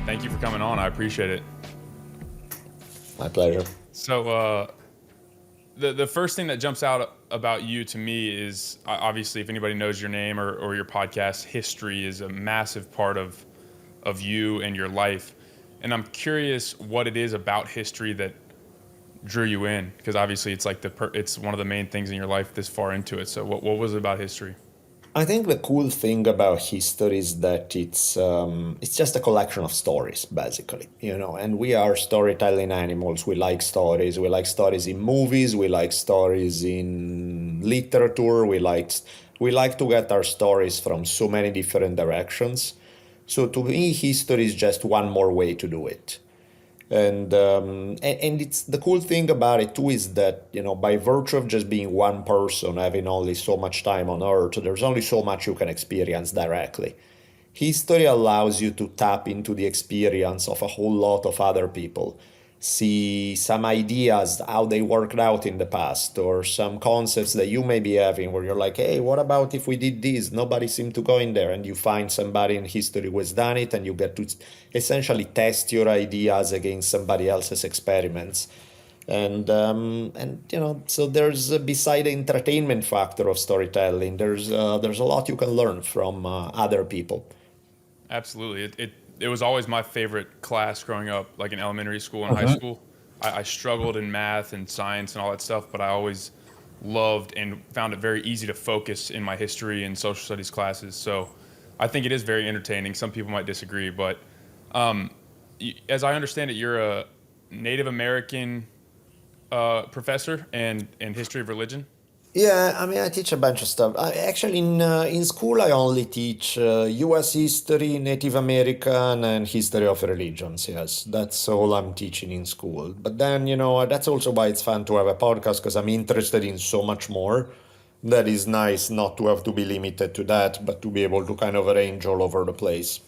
Thank you for coming on. I appreciate it. My pleasure. So, the first thing that jumps out about you to me is obviously, if anybody knows your name or your podcast, history is a massive part of you and your life. And I'm curious what it is about history that drew you in, because obviously it's like it's one of the main things in your life this far into it. So, what was it about history? I think the cool thing about history is that it's just a collection of stories, basically, and we are storytelling animals. We like stories. We like stories in movies. We like stories in literature. We like to get our stories from so many different directions. So to me, history is just one more way to do it. And it's the cool thing about it too is that by virtue of just being one person having only so much time on earth, there's only so much you can experience directly. History allows you to tap into the experience of a whole lot of other people, see some ideas, how they worked out in the past, or some concepts that you may be having where you're like, hey, what about if we did this? Nobody seemed to go in there. And you find somebody in history who has done it, and you get to essentially test your ideas against somebody else's experiments. So there's beside the entertainment factor of storytelling, there's a lot you can learn from other people. Absolutely. It was always my favorite class growing up, like in elementary school and high school. I struggled in math and science and all that stuff, but I always loved and found it very easy to focus in my history and social studies classes. So I think it is very entertaining. Some people might disagree, but um, as I understand it, you're a Native American professor and history of religion. Yeah, I mean, I teach a bunch of stuff. Actually, in school, I only teach U.S. history, Native American, and history of religions. Yes, that's all I'm teaching in school. But then, that's also why it's fun to have a podcast because I'm interested in so much more. That is nice not to have to be limited to that, but to be able to kind of range all over the place.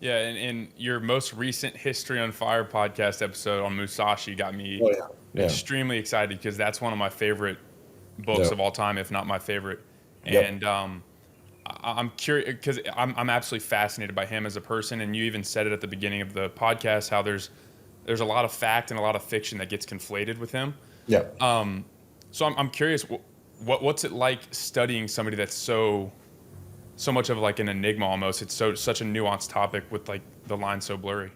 Yeah, and in your most recent History on Fire podcast episode on Musashi got me Oh yeah, yeah, extremely excited because that's one of my favorite books yeah, of all time, if not my favorite. yep. And I'm curious because I'm absolutely fascinated by him as a person. And you even said it at the beginning of the podcast how there's a lot of fact and a lot of fiction that gets conflated with him. Yeah. So I'm curious, what's it like studying somebody that's so much of like an enigma almost? It's such a nuanced topic with like the line so blurry.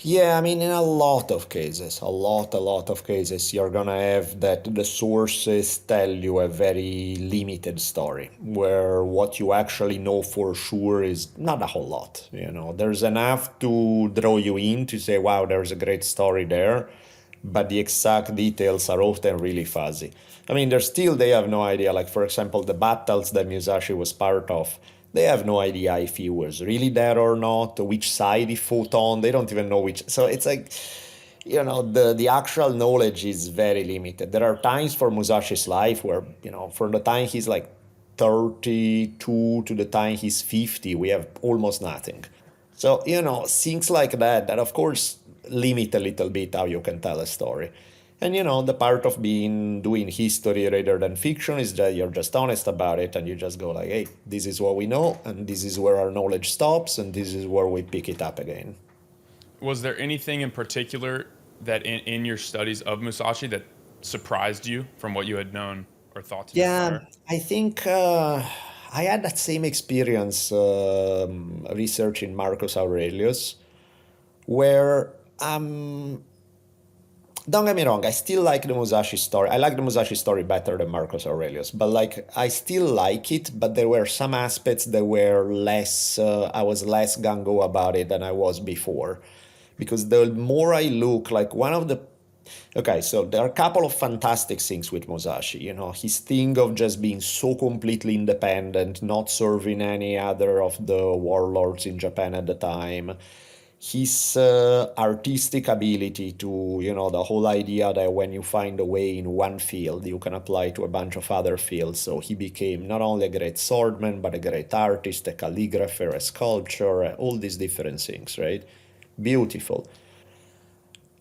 Yeah, I mean, in a lot of cases, you're gonna have that the sources tell you a very limited story, where what you actually know for sure is not a whole lot. There's enough to draw you in to say, wow, there's a great story there, but the exact details are often really fuzzy. I mean, they have no idea. Like, for example, the battles that Musashi was part of, they have no idea if he was really there or not, which side he fought on. They don't even know which. So it's like, the actual knowledge is very limited. There are times for Musashi's life where, from the time he's like 32 to the time he's 50, we have almost nothing. So, things like that of course limit a little bit how you can tell a story. And the part of doing history rather than fiction is that you're just honest about it and you just go like, hey, this is what we know, and this is where our knowledge stops, and this is where we pick it up again. Was there anything in particular that in your studies of Musashi that surprised you from what you had known or thought to know Yeah, prior? I think I had that same experience researching Marcus Aurelius, where don't get me wrong, I still like the Musashi story. I like the Musashi story better than Marcus Aurelius, but like I still like it, but there were some aspects that were less, I was less gung-ho about it than I was before. Because the more I look, like okay, so there are a couple of fantastic things with Musashi. His thing of just being so completely independent, not serving any other of the warlords in Japan at the time, his artistic ability to, the whole idea that when you find a way in one field, you can apply to a bunch of other fields. So he became not only a great swordman, but a great artist, a calligrapher, a sculptor, all these different things, right? Beautiful.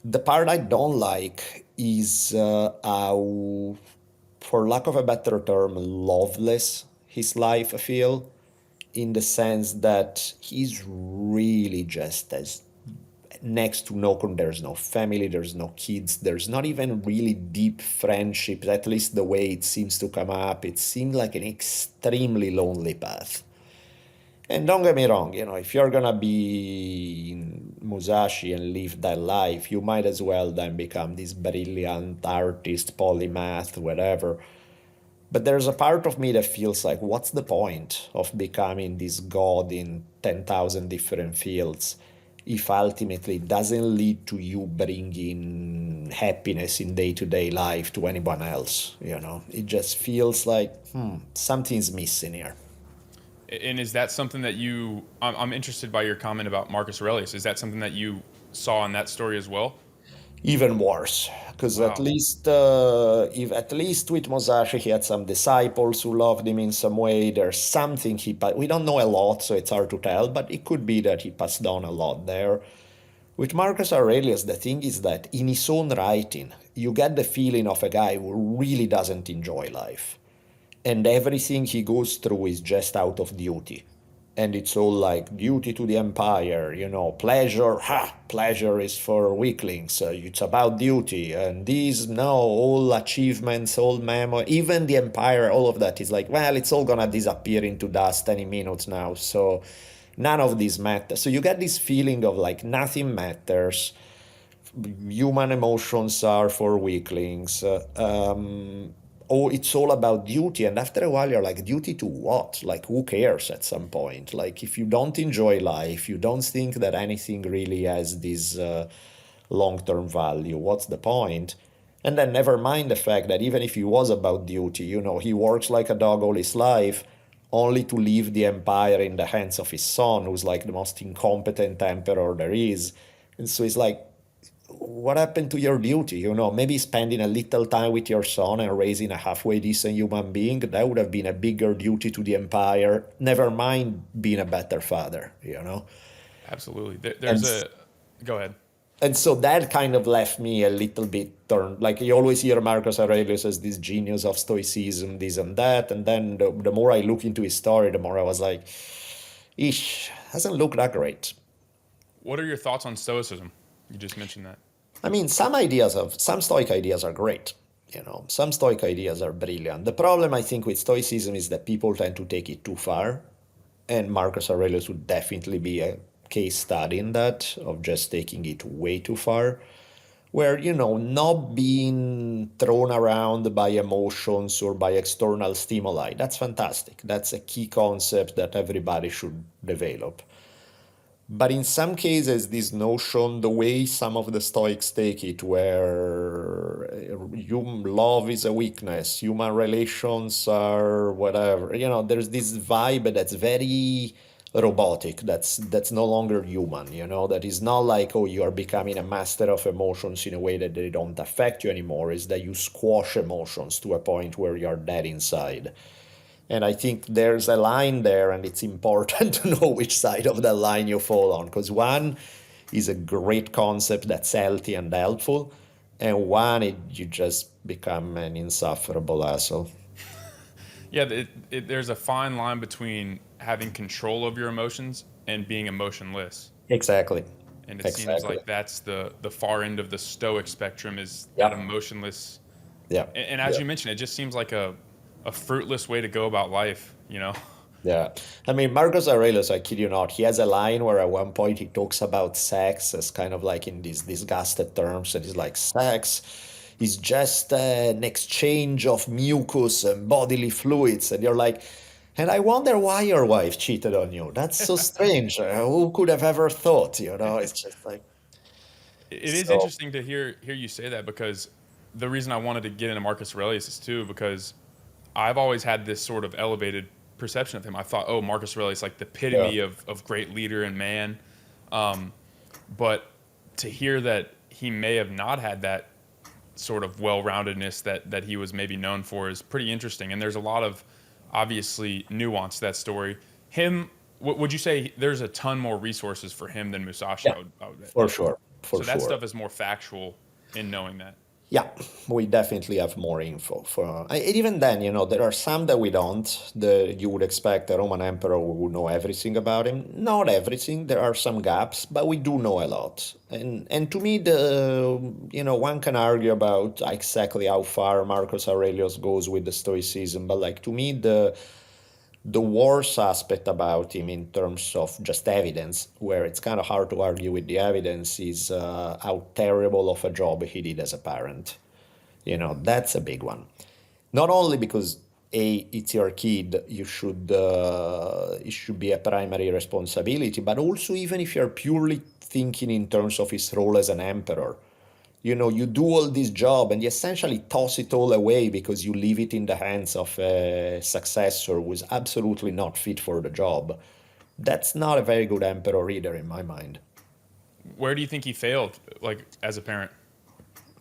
The part I don't like is how, for lack of a better term, loveless his life feel, in the sense that he's really just as next to no there's no family, there's no kids, there's not even really deep friendships, at least the way it seems to come up. It seemed like an extremely lonely path. And don't get me wrong, if you're gonna be in Musashi and live that life, you might as well then become this brilliant artist, polymath, whatever. But there's a part of me that feels like, what's the point of becoming this god in 10,000 different fields if ultimately it doesn't lead to you bringing happiness in day-to-day life to anyone else? It just feels like, something's missing here. And is that something that I'm interested by your comment about Marcus Aurelius. Is that something that you saw in that story as well? Even worse, because at Wow. least if at least with Musashi he had some disciples who loved him in some way. There's something we don't know a lot, so it's hard to tell, but it could be that he passed on a lot there. With Marcus Aurelius, the thing is that in his own writing, you get the feeling of a guy who really doesn't enjoy life, and everything he goes through is just out of duty. And it's all like duty to the empire, pleasure, pleasure is for weaklings. It's about duty. And these, no, all achievements, all memory, even the empire, all of that is like, well, it's all gonna disappear into dust any minute now. So none of these matters. So you get this feeling of like nothing matters. Human emotions are for weaklings. Oh, it's all about duty. And after a while, you're like, duty to what? Like, who cares at some point? Like, if you don't enjoy life, you don't think that anything really has this long-term value, what's the point? And then never mind the fact that even if he was about duty, he works like a dog all his life, only to leave the empire in the hands of his son, who's like the most incompetent emperor there is. And so he's like, what happened to your duty? Maybe spending a little time with your son and raising a halfway decent human being, that would have been a bigger duty to the empire. Never mind being a better father. Absolutely. And There's a go ahead. and so that kind of left me a little bit turned. Like you always hear Marcus Aurelius as this genius of stoicism, this and that. And then the more I look into his story, the more I was like, ish, doesn't look that great. What are your thoughts on stoicism? You just mentioned that. I mean, some Stoic ideas are great. Some Stoic ideas are brilliant. The problem I think with Stoicism is that people tend to take it too far, and Marcus Aurelius would definitely be a case study in that of just taking it way too far. Where not being thrown around by emotions or by external stimuli. That's fantastic. That's a key concept that everybody should develop. But in some cases, this notion, the way some of the Stoics take it, where love is a weakness, human relations are whatever, there's this vibe that's very robotic, that's no longer human, that is not like, oh, you are becoming a master of emotions in a way that they don't affect you anymore, is that you squash emotions to a point where you're dead inside. And I think there's a line there, and it's important to know which side of the line you fall on. Because one is a great concept that's healthy and helpful, and one, you just become an insufferable asshole. Yeah, there's a fine line between having control of your emotions and being emotionless. Exactly. And it seems Exactly. like that's the far end of the stoic spectrum is that Yeah. emotionless. Yeah. And as Yeah. you mentioned, it just seems like a fruitless way to go about life. Yeah. I mean, Marcus Aurelius, I kid you not, he has a line where at one point he talks about sex as kind of like in these disgusted terms. And he's like, sex is just an exchange of mucus and bodily fluids. And you're like, and I wonder why your wife cheated on you. That's so strange. Who could have ever thought? It's just like, It is so, interesting to hear you say that because the reason I wanted to get into Marcus Aurelius is too because I've always had this sort of elevated perception of him. I thought, oh, Marcus Aurelius like the yeah. epitome of great leader and man. Um, but to hear that he may have not had that sort of well-roundedness that he was maybe known for is pretty interesting. And there's a lot of obviously nuance to that story. Him, would you say there's a ton more resources for him than Musashi? Yeah, I would bet. for sure. For So that sure. stuff is more factual in knowing that. Yeah, we definitely have more info for, and even then, there are some that we don't. You would expect a Roman emperor who would know everything about him. Not everything. There are some gaps, but we do know a lot. And to me, one can argue about exactly how far Marcus Aurelius goes with the Stoicism, but like to me, the worst aspect about him in terms of just evidence, where it's kind of hard to argue with the evidence, is how terrible of a job he did as a parent. That's a big one. Not only because it's your kid, it should be a primary responsibility, but also even if you're purely thinking in terms of his role as an emperor, you do all this job and you essentially toss it all away because you leave it in the hands of a successor who is absolutely not fit for the job. That's not a very good emperor either, in my mind. Where do you think he failed, like as a parent?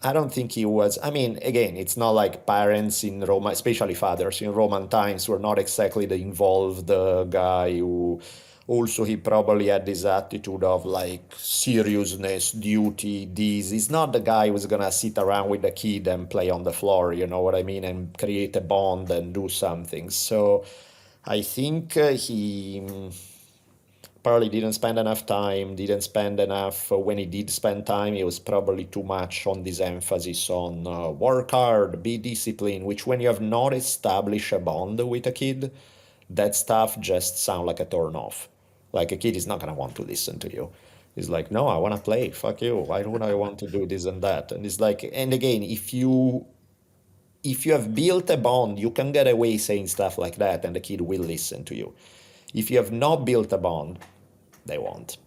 I don't think he was. I mean, again, it's not like parents in Roma, especially fathers in Roman times, were not exactly the involved guy who also he probably had this attitude of like seriousness, duty, this. He's not the guy who's gonna sit around with the kid and play on the floor, you know what I mean, and create a bond and do something. So I think he probably didn't spend enough time, didn't spend enough. When he did spend time, it was probably too much on this emphasis on work hard, be disciplined, which when you have not established a bond with a kid, that stuff just sound like a turn off. Like a kid is not gonna want to listen to you. He's like, no, I want to play. Fuck you. Why would I want to do this and that? And it's like, and again, if you have built a bond, you can get away saying stuff like that, and the kid will listen to you. If you have not built a bond, they won't.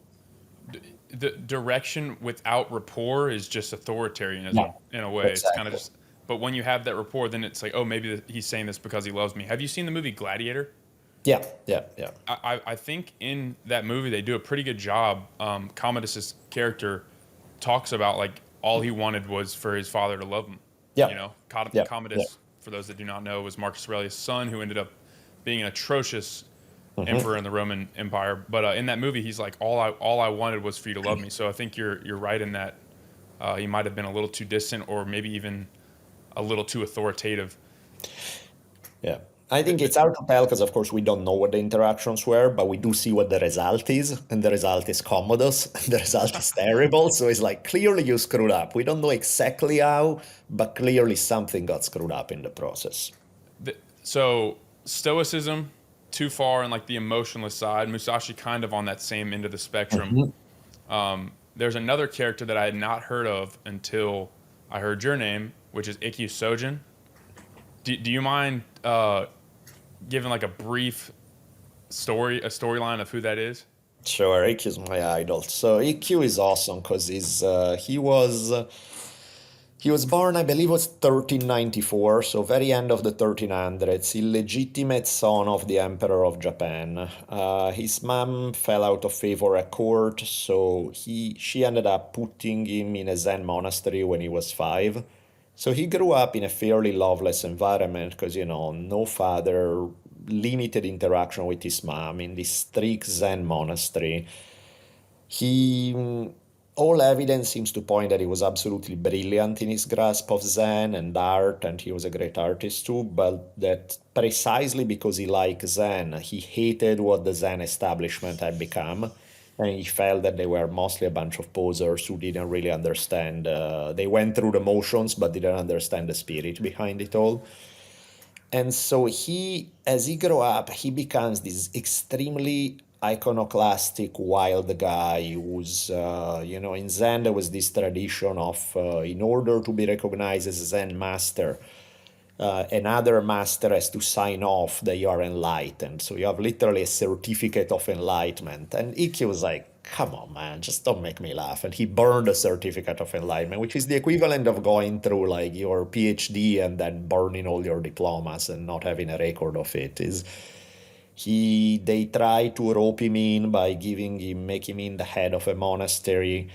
The direction without rapport is just Yeah, authoritarianism in a way. It's kind of exactly. just, but when you have that rapport, then it's like, oh, maybe he's saying this because he loves me. Have you seen the movie Gladiator? Yeah, yeah, yeah. I think in that movie they do a pretty good job. Commodus's character talks about like all he wanted was for his father to love him. Yeah, You know, yeah, yeah. Commodus, for those that do not know, was Marcus Aurelius' son who ended up being an atrocious emperor Hmm. in the Roman Empire. But in that movie, he's like, all I wanted was for you to love me. So I think you're right in that he might have been a little too distant, or maybe even a little too authoritative. Yeah. I The, think the, it's hard to tell because, of course, we don't know what the interactions were, but we do see what the result is, and the result is Commodus, and the result is terrible. So it's like clearly you screwed up. We don't know exactly how, but clearly something got screwed up in the process. so Stoicism too far in like the emotionless side. Musashi kind of on that same end of the spectrum. Mhm. There's another character that I had not heard of until I heard your name, which is Ikkyu Sojin. Do you mind giving like a brief a storyline of who that is? Sure, IQ is my idol. So EQ is awesome because he was born, I believe, it was 1394, so very end of the 1300s, illegitimate son of the Emperor of Japan. His mom fell out of favor at court, so she ended up putting him in a Zen monastery when he was 5. So he grew up in a fairly loveless environment because, no father, limited interaction with his mom in this strict Zen monastery. He, all evidence seems to point that he was absolutely brilliant in his grasp of Zen and art, and he was a great artist too, but that precisely because he liked Zen, he hated what the Zen establishment had become. And he felt that they were mostly a bunch of posers who didn't really understand. They went through the motions, but didn't understand the spirit behind it all. And so as he grew up, he becomes this extremely iconoclastic wild guy who's, in Zen, there was this tradition of, in order to be recognized as a Zen master, another master has to sign off that you are enlightened. So you have literally a certificate of enlightenment. And Iki was like, come on, man, just don't make me laugh. And he burned a certificate of enlightenment, which is the equivalent of going through like your PhD and then burning all your diplomas and not having a record of it. They try to rope him in by make him in the head of a monastery,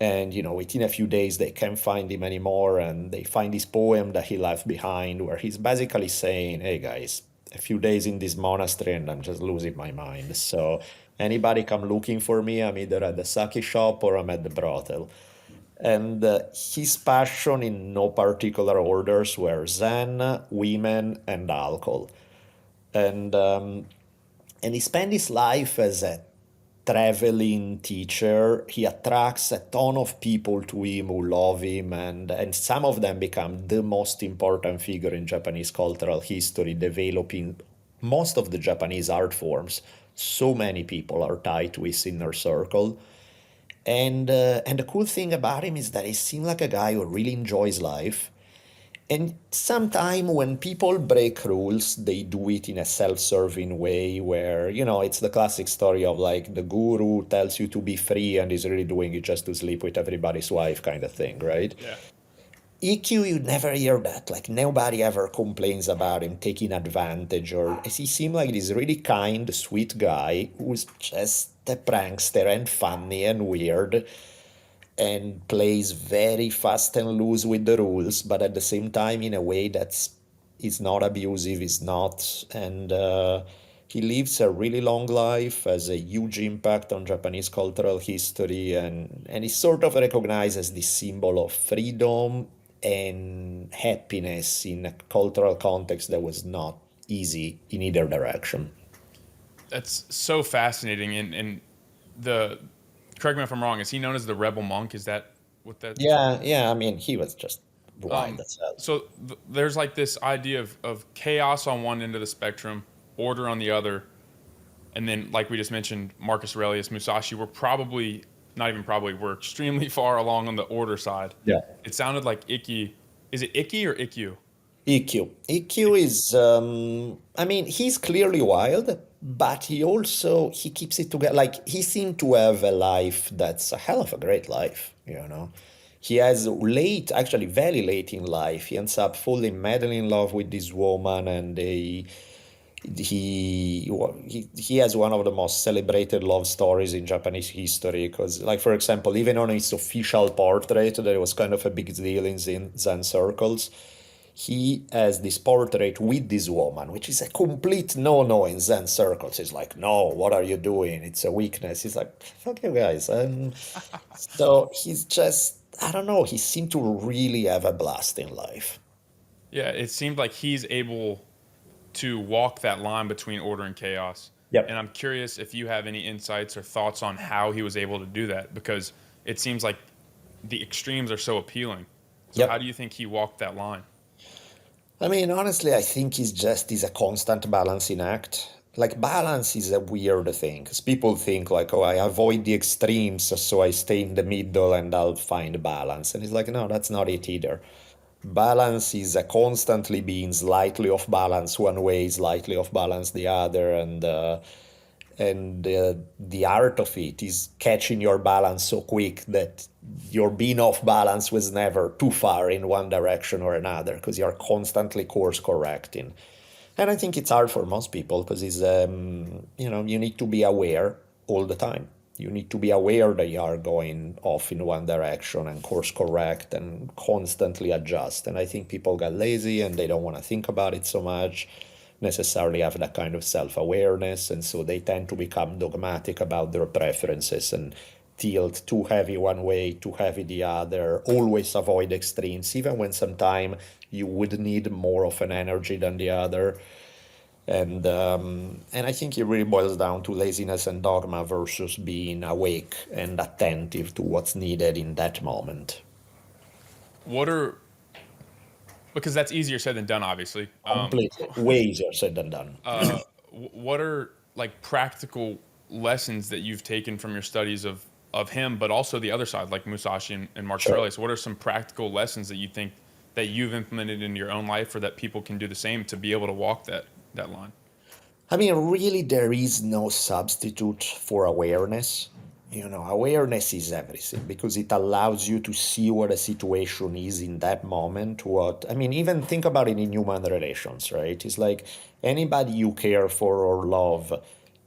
and within a few days they can't find him anymore, and they find this poem that he left behind where he's basically saying, hey guys, a few days in this monastery and I'm just losing my mind, so anybody come looking for me, I'm either at the sake shop or I'm at the brothel. And his passion in no particular orders were Zen, women, and alcohol. And and he spent his life as a traveling teacher. He attracts a ton of people to him who love him, and some of them become the most important figure in Japanese cultural history, developing most of the Japanese art forms. So many people are tied to his inner circle. And the cool thing about him is that he seemed like a guy who really enjoys life. And sometimes when people break rules, they do it in a self-serving way where, it's the classic story of like the guru tells you to be free and is really doing it just to sleep with everybody's wife kind of thing, right? Yeah. EQ, you never hear that. Like nobody ever complains about him taking advantage, or he seemed like this really kind, sweet guy who's just a prankster and funny and weird and plays very fast and loose with the rules, but at the same time in a way that's is not abusive, is not, and he lives a really long life, has a huge impact on Japanese cultural history, and is sort of recognized as this symbol of freedom and happiness in a cultural context that was not easy in either direction. That's so fascinating. And the correct me if I'm wrong. Is he known as the rebel monk? Is that what that? Yeah, yeah, I mean, he was just wild Um, as hell. so there's like this idea of chaos on one end of the spectrum, order on the other, and then like we just mentioned, Marcus Aurelius, Musashi were probably not even probably were extremely far along on the order side. Yeah. It sounded like Icky. Is it Icky or Ikkyu? EQ. EQ Icky. is, I mean, he's clearly wild, but he keeps it together. Like, he seemed to have a life that's a hell of a great life, you know. He has actually very late in life, he ends up falling madly in love with this woman, and he has one of the most celebrated love stories in Japanese history. Because, like, for example, even on his official portrait, that was kind of a big deal in Zen circles. He has this portrait with this woman, which is a complete no-no in Zen circles. He's like, no, what are you doing? It's a weakness. He's like, fuck you guys. And so he's just, I don't know, he seemed to really have a blast in life. Yeah, it seemed like he's able to walk that line between order and chaos. And Yep. I'm curious if you have any insights or thoughts on how he was able to do that because it seems like the extremes are so appealing. So how do Yep. you think he walked that line? I mean, honestly, I think it's just is a constant balancing act. Like balance is a weird thing because people think like, oh, I avoid the extremes, so I stay in the middle and I'll find balance. And it's like, no, that's not it either. Balance is a constantly being slightly off balance one way, slightly off balance the other, and the art of it is catching your balance so quick that your being off balance was never too far in one direction or another because you're constantly course correcting. And I think it's hard for most people because you need to be aware all the time. You need to be aware that you are going off in one direction and course correct and constantly adjust. And I think people get lazy and they don't want to think about it so much, necessarily have that kind of self-awareness, and so they tend to become dogmatic about their preferences and tilt too heavy one way, too heavy the other, always avoid extremes, even when sometimes you would need more of an energy than the other. And I think it really boils down to laziness and dogma versus being awake and attentive to what's needed in that moment. What are because that's easier said than done, obviously. Completely. Way easier said than done. What are like practical lessons that you've taken from your studies of him, but also the other side, like Musashi and Marcus Sure. Aurelius? What are some practical lessons that you think that you've implemented into your own life, or that people can do the same to be able to walk that line? I mean, really, there is no substitute for awareness. Awareness is everything because it allows you to see what a situation is in that moment. I mean, even think about it in human relations, right? It's like anybody you care for or love,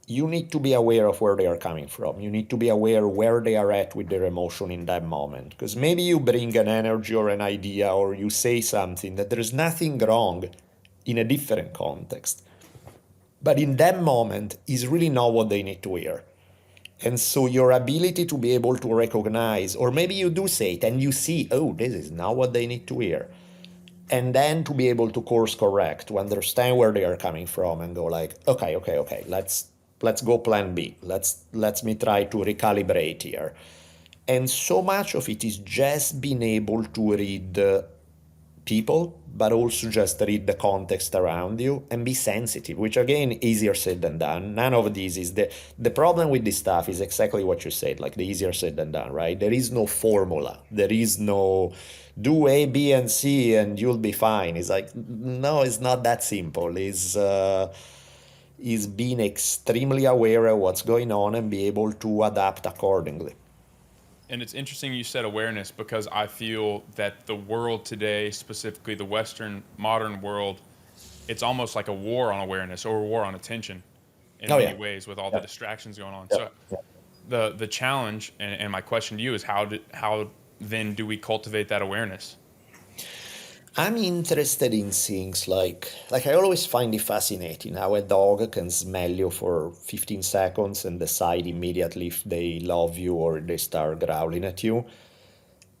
you need to be aware of where they are coming from. You need to be aware where they are at with their emotion in that moment. Because maybe you bring an energy or an idea or you say something that there's nothing wrong in a different context. But in that moment is really not what they need to hear. And so your ability to be able to recognize, or maybe you do say it and you see, oh, this is not what they need to hear. And then to be able to course correct, to understand where they are coming from and go like, okay, let's go plan B. Let's me try to recalibrate here. And so much of it is just being able to read people, but also just read the context around you and be sensitive, which again, easier said than done. None of these is the problem with this stuff is exactly what you said, like the easier said than done, right? There is no formula. There is no do A, B, and C and you'll be fine. It's like, no, it's not that simple. Is being extremely aware of what's going on and be able to adapt accordingly. And it's interesting you said awareness because I feel that the world today, specifically the Western modern world, it's almost like a war on awareness or a war on attention in Oh many yeah. ways with all the Yeah. distractions going on. Yeah. So the challenge and my question to you is how then do we cultivate that awareness? I'm interested in things like I always find it fascinating how a dog can smell you for 15 seconds and decide immediately if they love you or they start growling at you.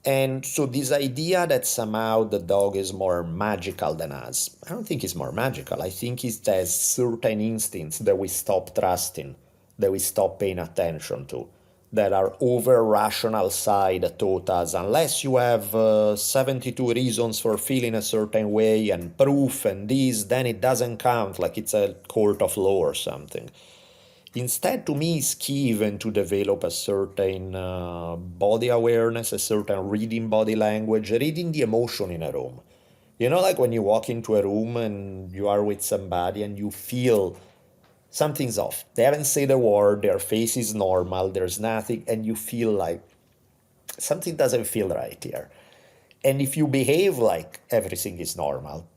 And so this idea that somehow the dog is more magical than us, I don't think it's more magical. I think it has certain instincts that we stop trusting, that we stop paying attention to, that our over rational side taught us unless you have 72 reasons for feeling a certain way and proof and this, then it doesn't count, like it's a court of law or something. Instead, to me, it's key even to develop a certain body awareness, a certain reading body language, reading the emotion in a room. You know, like when you walk into a room and you are with somebody and you feel something's off. They haven't said a word, their face is normal, there's nothing, and you feel like something doesn't feel right here. And if you behave like everything is normal,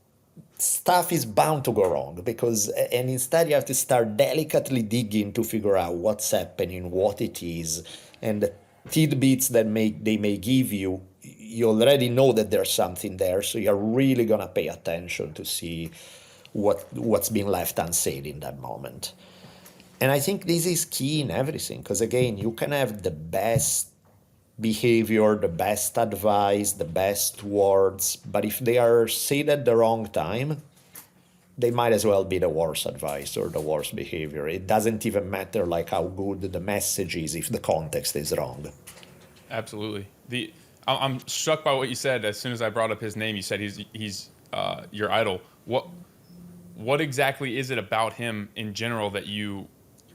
stuff is bound to go wrong because and instead you have to start delicately digging to figure out what's happening, what it is, and the tidbits that they may give you, you already know that there's something there, so you're really gonna pay attention to see what's been left unsaid in that moment. And I think this is key in everything because again, you can have the best behavior, the best advice, the best words, but if they are said at the wrong time, they might as well be the worst advice or the worst behavior. It doesn't even matter like how good the message is if the context is wrong. Absolutely. I'm struck by what you said as soon as I brought up his name. You said he's your idol. What exactly is it about him in general that you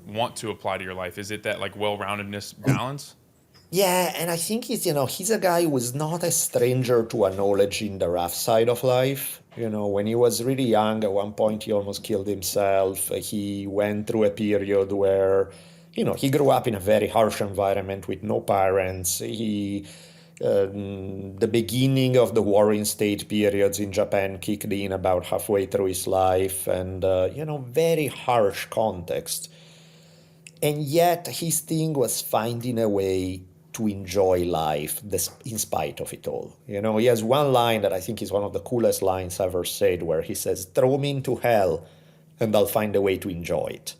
want to apply to your life? Is it that like well-roundedness balance? Yeah, and I think he's a guy who is not a stranger to acknowledging the rough side of life. You know, when he was really young, at one point he almost killed himself. He went through a period where, he grew up in a very harsh environment with no parents. The beginning of the warring state periods in Japan kicked in about halfway through his life, and very harsh context. And yet his thing was finding a way to enjoy life in spite of it all. He has one line that I think is one of the coolest lines ever said, where he says, throw me into hell and I'll find a way to enjoy it.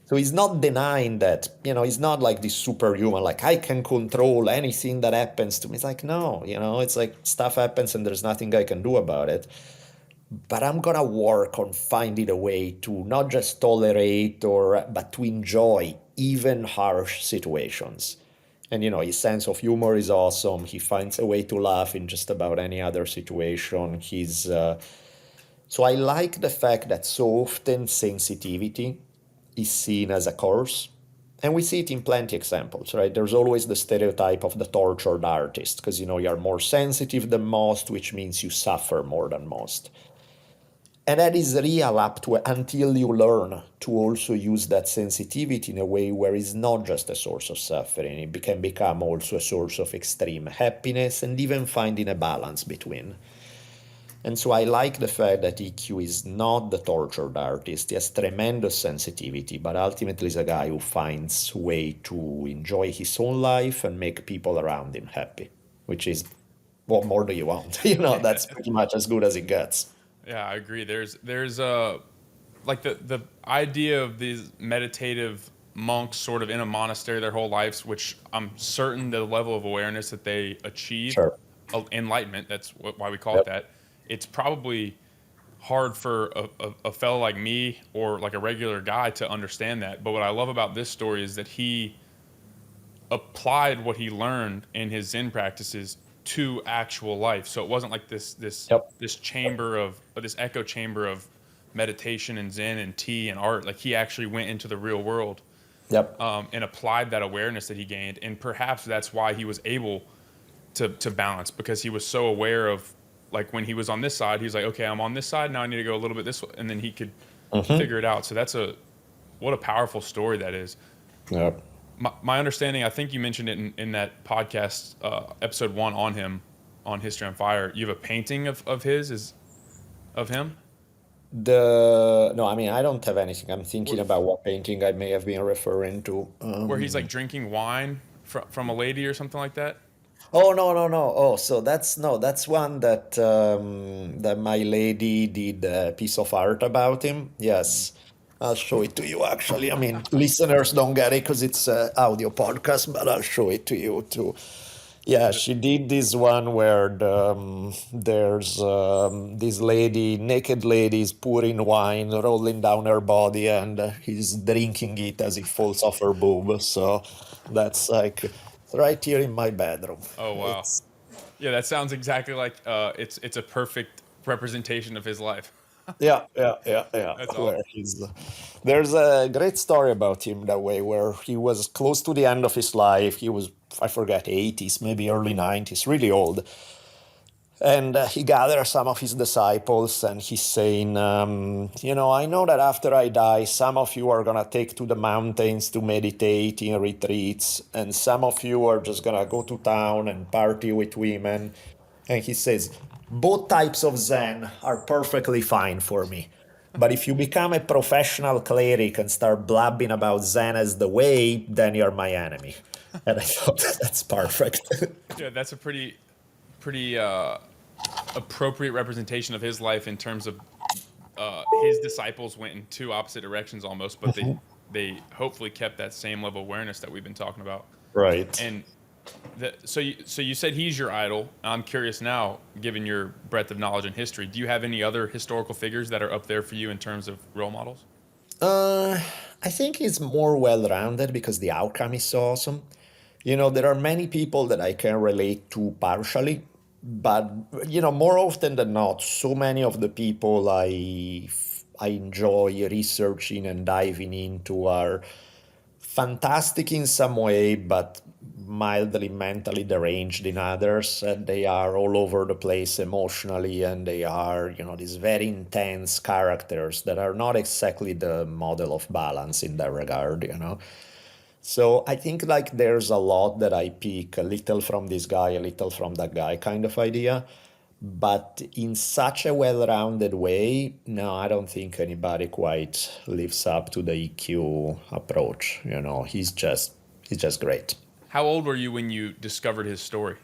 So he's not denying that, he's not like this superhuman, like I can control anything that happens to me. It's like, no, it's like stuff happens and there's nothing I can do about it. But I'm gonna work on finding a way to not just tolerate but to enjoy even harsh situations. And his sense of humor is awesome. He finds a way to laugh in just about any other situation. So I like the fact that so often sensitivity is seen as a curse. And we see it in plenty examples, right? There's always the stereotype of the tortured artist, because you're more sensitive than most, which means you suffer more than most. And that is real up to until you learn to also use that sensitivity in a way where it's not just a source of suffering. It can become also a source of extreme happiness and even finding a balance between. And so I like the fact that EQ is not the tortured artist. He has tremendous sensitivity, but ultimately is a guy who finds a way to enjoy his own life and make people around him happy, which is what more do you want? That's pretty much as good as it gets. Yeah, I agree. There's like the idea of these meditative monks sort of in a monastery their whole lives, which I'm certain the level of awareness that they achieve, Sure. enlightenment, that's why we call it Yep. that, it's probably hard for a fellow like me or like a regular guy to understand that. But what I love about this story is that he applied what he learned in his Zen practices to actual life. So it wasn't like Yep. this chamber of this echo chamber of meditation and Zen and tea and art. Like he actually went into the real world, Yep. and applied that awareness that he gained. And perhaps that's why he was able to balance, because he was so aware of, like when he was on this side, he's like, okay, I'm on this side now. I need to go a little bit this way, and then he could Hmm. figure it out. So that's a what a powerful story that is. Yep. My understanding, I think you mentioned it in that podcast, episode one on him, on History on Fire. You have a painting of his, is of him, The no, I mean I don't have anything. I'm thinking where, about what painting I may have been referring to. where he's like drinking wine from a lady or something like that. Oh, no, no, no. Oh, so that's no, that's one that that my lady did a piece of art about him. Yes. I'll show it to you actually. I mean, listeners don't get it because it's a audio podcast, but I'll show it to you too. Yeah, Is it? she did this one where there's this lady, naked lady, is pouring wine rolling down her body, and he's drinking it as it falls off her boob. So that's like right here in my bedroom. Oh wow, It's yeah, that sounds exactly like it's a perfect representation of his life. yeah, yeah, yeah, yeah. That's Where awesome. he's there's a great story about him that way, where he was close to the end of his life. He was, I forget, 80s, maybe early 90s, really old. And he gathers some of his disciples and he's saying, I know that after I die, some of you are going to take to the mountains to meditate in retreats, and some of you are just going to go to town and party with women. And he says, both types of Zen are perfectly fine for me. But if you become a professional cleric and start blabbing about Zen as the way, then you're my enemy. And I thought that's perfect. Yeah, that's a pretty appropriate representation of his life in terms of his disciples went in two opposite directions almost, but they hopefully kept that same level of awareness that we've been talking about. Right. And so you said he's your idol. I'm curious now, given your breadth of knowledge and history, do you have any other historical figures that are up there for you in terms of role models? Uh, I think it's more well-rounded because the outcome is so awesome. There are many people that I can relate to partially, but more often than not, so many of the people I enjoy researching and diving into are fantastic in some way, but mildly mentally deranged in others. And they are all over the place emotionally, and they are, these very intense characters that are not exactly the model of balance in that regard. So I think like there's a lot that I pick a little from this guy, a little from that guy kind of idea. But in such a well-rounded way, no, I don't think anybody quite lives up to the EQ approach. He's just great. How old were you when you discovered his story?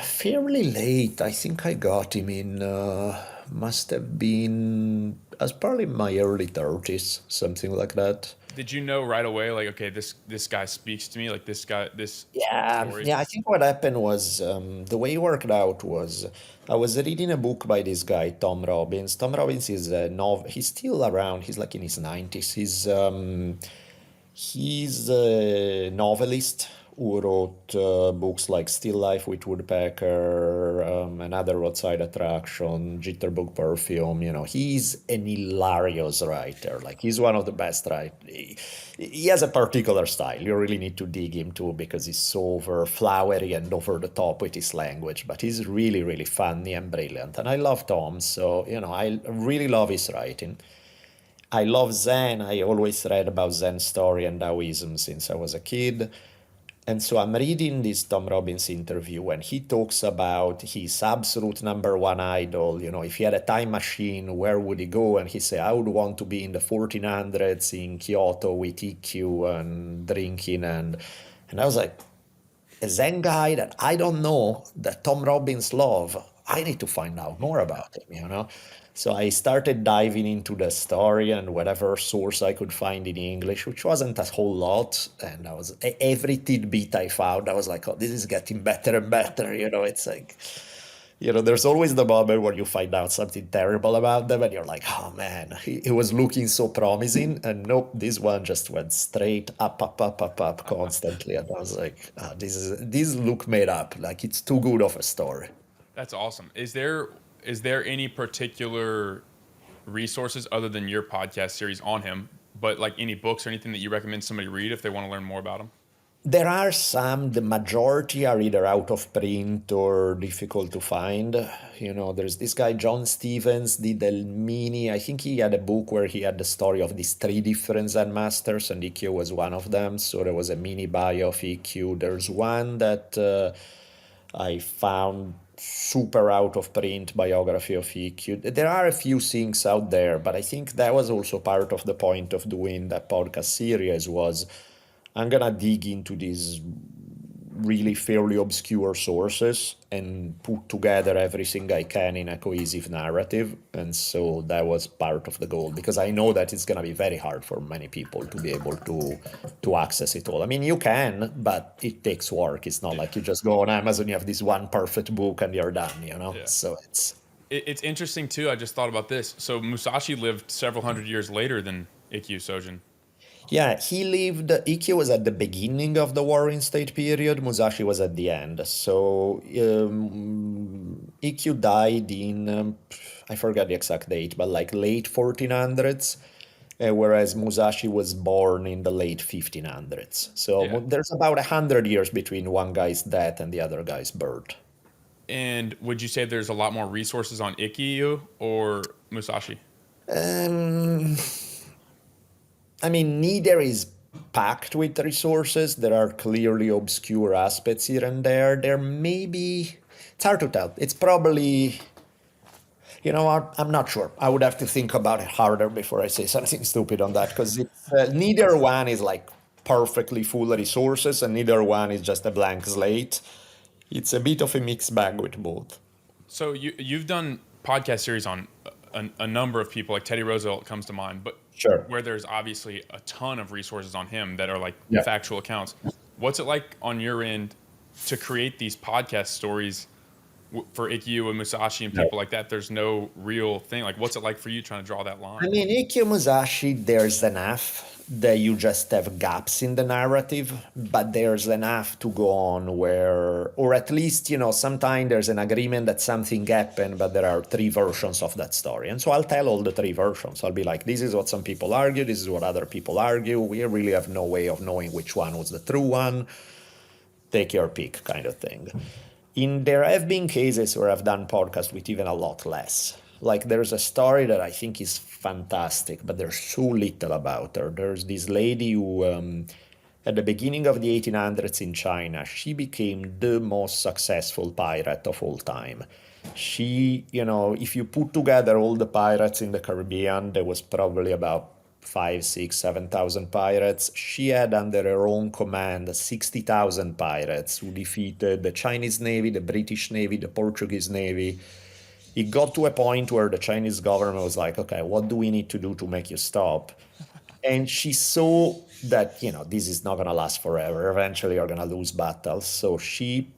Fairly late. I think I got him in, must have been, as probably my early 30s, something like that. Did you know right away, like, okay, this guy speaks to me, like this Yeah, story? yeah. I think what happened was the way it worked out was I was reading a book by this guy Tom Robbins. Tom Robbins is a he's still around. He's like in his 90s. He's a novelist who wrote books like Still Life with Woodpecker, Another Roadside Attraction, Jitterbug Perfume. He's an hilarious writer. Like he's one of the best writers. He has a particular style. You really need to dig him too because he's so over flowery and over the top with his language. But he's really, really funny and brilliant. And I love Tom, so I really love his writing. I love Zen. I always read about Zen story and Taoism since I was a kid. And so I'm reading this Tom Robbins interview, and he talks about his absolute number one idol. If he had a time machine, where would he go? And he said, I would want to be in the 1400s in Kyoto with EQ and drinking. And I was like, a Zen guy that I don't know that Tom Robbins love. I need to find out more about him. So I started diving into the story and whatever source I could find in English, which wasn't a whole lot. And every tidbit I found, I was like, oh, this is getting better and better. It's like, there's always the moment where you find out something terrible about them and you're like, oh man, it was looking so promising. And nope, this one just went straight up, up, up, up, up constantly. And I was like, this look made up. Like it's too good of a story. That's awesome. Is there any particular resources other than your podcast series on him, but like any books or anything that you recommend somebody read if they want to learn more about him? There are some, the majority are either out of print or difficult to find. There's this guy, John Stevens, did a mini, I think he had a book where he had the story of these three different Zen masters, and EQ was one of them. So there was a mini bio of EQ. There's one that I found super out of print biography of EQ. There are a few things out there, but I think that was also part of the point of doing that podcast series was I'm gonna dig into these really fairly obscure sources and put together everything I can in a cohesive narrative. And so that was part of the goal because I know that it's gonna be very hard for many people to be able to access it all. I mean, you can, but it takes work. It's not like you just go on Amazon, you have this one perfect book and you're done. Yeah. So It's interesting too. I just thought about this. So Musashi lived several hundred years later than Ikkyu Sojin. yeah, he lived. Ikkyu was at the beginning of the Warring State period. Musashi was at the end. So Ikkyu died in I forget the exact date, but like late 1400s, whereas Musashi was born in the late 1500s. So Yeah. there's about 100 years between one guy's death and the other guy's birth. And would you say there's a lot more resources on Ikkyu or Musashi? Um, I mean, neither is packed with resources. There are clearly obscure aspects here and there. There may be, it's hard to tell. It's probably, what? I'm not sure. I would have to think about it harder before I say something stupid on that because neither one is like perfectly full of resources and neither one is just a blank slate. It's a bit of a mixed bag with both. So you've done podcast series on a number of people, like Teddy Roosevelt comes to mind, but Sure. where there's obviously a ton of resources on him that are like Yeah. factual accounts. What's it like on your end to create these podcast stories for Ikkyu and Musashi and Yeah. people like that? There's no real thing. Like, what's it like for you trying to draw that I line? mean, Ikkyu Musashi, there's enough that you just have gaps in the narrative, but there's enough to go on where, or at least, sometimes there's an agreement that something happened, but there are three versions of that story. And so I'll tell all the three versions. I'll be like, this is what some people argue, this is what other people argue. We really have no way of knowing which one was the true one. Take your pick kind of thing. There have been cases where I've done podcasts with even a lot less. Like there's a story that I think is fantastic, but there's so little about her. There's this lady who, at the beginning of the 1800s in China, she became the most successful pirate of all time. She, if you put together all the pirates in the Caribbean, there was probably about 5, 6, 7,000 pirates. She had under her own command 60,000 pirates who defeated the Chinese Navy, the British Navy, the Portuguese Navy. It got to a point where the Chinese government was like, okay, what do we need to do to make you stop? And she saw that, this is not going to last forever. Eventually, you're going to lose battles. So she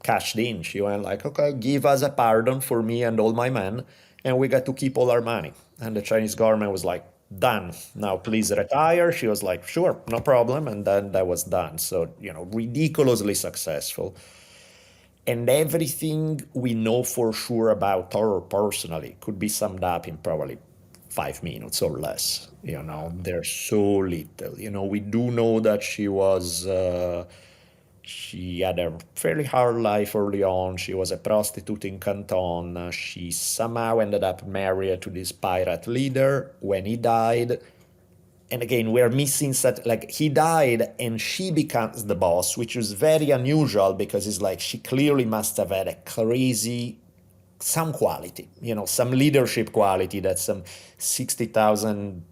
cashed in. She went like, okay, give us a pardon for me and all my men, and we got to keep all our money. And the Chinese government was like, done. Now please retire. She was like, sure, no problem. And then that was done. So, ridiculously successful. And everything we know for sure about her personally could be summed up in probably 5 minutes or less. There's so little. We do know that she had a fairly hard life early on. She was a prostitute in Canton. She somehow ended up married to this pirate leader when he died. And again, we're missing such, like, he died and she becomes the boss, which is very unusual because it's like she clearly must have had a crazy, some quality, some leadership quality that some 60,000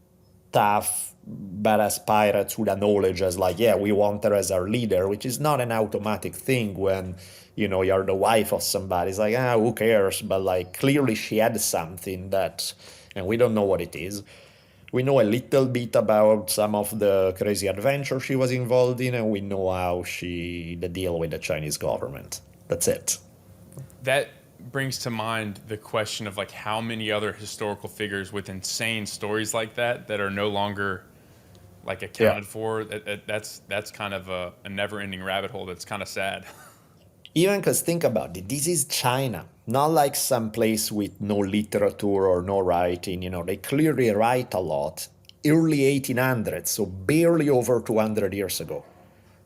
tough badass pirates would acknowledge as like, yeah, we want her as our leader, which is not an automatic thing when, you're the wife of somebody. It's like, who cares? But like, clearly she had something that, and we don't know what it is. We know a little bit about some of the crazy adventures she was involved in, and we know how the deal with the Chinese government. That's it. That brings to mind the question of like how many other historical figures with insane stories like that are no longer like Yeah. accounted for. That's kind of a never-ending rabbit hole. That's kind of sad. Even because think about it, this is China, not like some place with no literature or no writing. They clearly write a lot. Early 1800s, so barely over 200 years ago.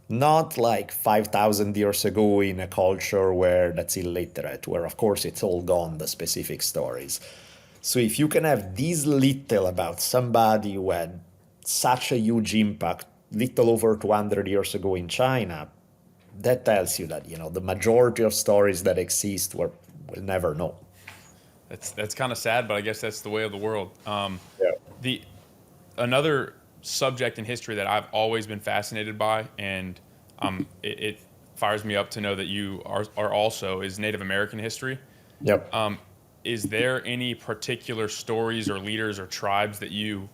Not like 5,000 years ago in a culture where that's illiterate, where of course it's all gone, the specific stories. So if you can have this little about somebody who had such a huge impact little over 200 years ago in China, that tells you that, the majority of stories that exist we'll never know. That's kind of sad, but I guess that's the way of the world. Yeah. The Another subject in history that I've always been fascinated by, and it fires me up to know that you are also, is Native American history. Yep. Is there any particular stories or leaders or tribes that you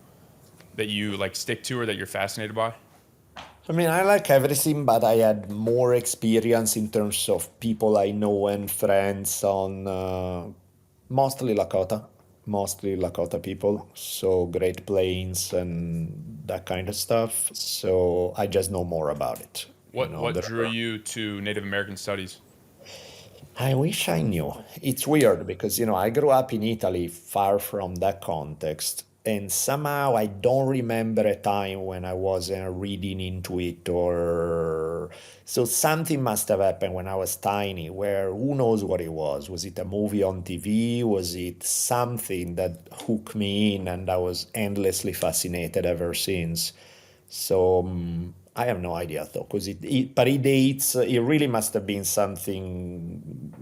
like stick to or that you're fascinated by? I mean, I like everything, but I had more experience in terms of people I know and friends on mostly Lakota, mostly Lakota people. So Great Plains and that kind of stuff. So I just know more about it. What There drew are you to Native American studies? I wish I knew. It's weird because, I grew up in Italy far from that context. And somehow I don't remember a time when I wasn't reading into it or so something must have happened when I was tiny where who knows what it was. Was it a movie on TV? Was it something that hooked me in and I was endlessly fascinated ever since? So I have no idea though, because but it dates. It really must have been something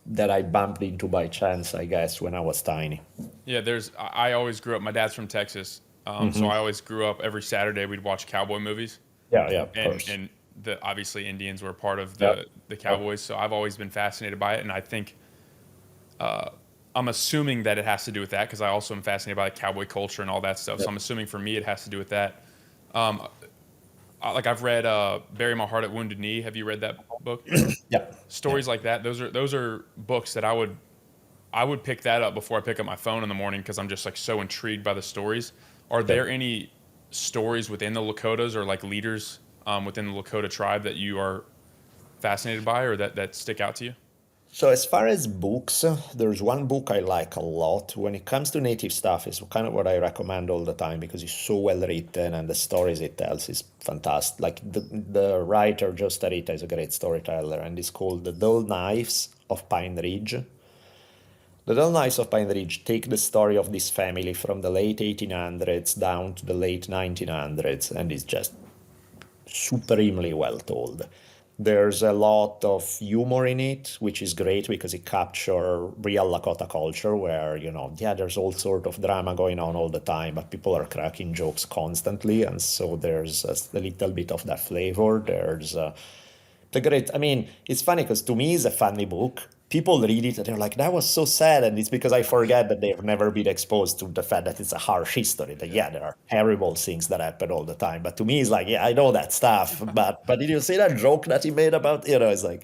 that I bumped into by chance, I guess, when I was tiny. Yeah, I always grew up. My dad's from Texas, so Hmm. I always grew up every Saturday we'd watch cowboy movies, Yeah, yeah, of and course. and the obviously Indians were part of Yeah, the yeah, Cowboys. So I've always been fascinated by it, and I think I'm assuming that it has to do with that because I also am fascinated by like cowboy culture and all that stuff. yeah, So I'm assuming for me it has to do with that. Like I've read "Bury My Heart at Wounded Knee." Have you read that book? yeah, yeah. Stories like that. Those are books that I would pick that up before I pick up my phone in the morning because I'm just like so intrigued by the stories. Are Yeah. there any stories within the Lakotas or like leaders within the Lakota tribe that you are fascinated by or that stick out to you? So as far as books, there's one book I like a lot. When it comes to native stuff, it's kind of what I recommend all the time because it's so well written and the stories it tells is fantastic. Like the writer Joe Starita is a great storyteller, and it's called The Dull Knives of Pine Ridge. The Dull Knives of Pine Ridge take the story of this family from the late 1800s down to the late 1900s, and it's just supremely well told. There's a lot of humor in it, which is great because it captures real Lakota culture where, yeah, there's all sort of drama going on all the time, but people are cracking jokes constantly. And so there's a little bit of that flavor. There's the great, I mean, it's funny because to me it's a funny book. People read it and they're like, that was so sad. And it's because I forget that they've never been exposed to the fact that it's a harsh history. That, Yeah. yeah, there are terrible things that happen all the time. But to me, it's like, yeah, I know that stuff. But did you see that joke that he made about, it's like,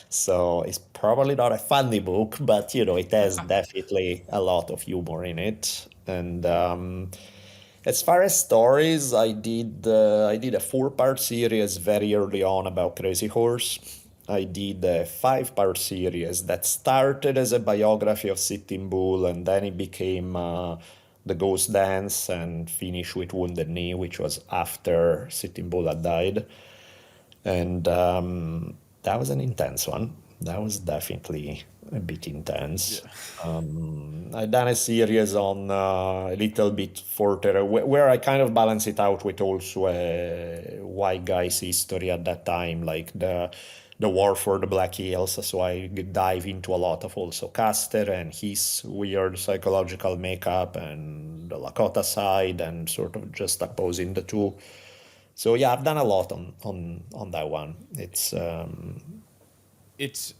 so it's probably not a funny book, but, it has definitely a lot of humor in it. And as far as stories, I did a four-part series very early on about Crazy Horse. I did a five-part series that started as a biography of Sitting Bull, and then it became the Ghost Dance, and finished with Wounded Knee, which was after Sitting Bull had died. And that was an intense one. That was definitely a bit intense. Yeah. I done a series on a little bit further where I kind of balance it out with also a white guy's history at that time, like the War for the Black Hills. So I dive into a lot of also Custer and his weird psychological makeup and the Lakota side and sort of just opposing the two. So yeah, I've done a lot on that one. It's it's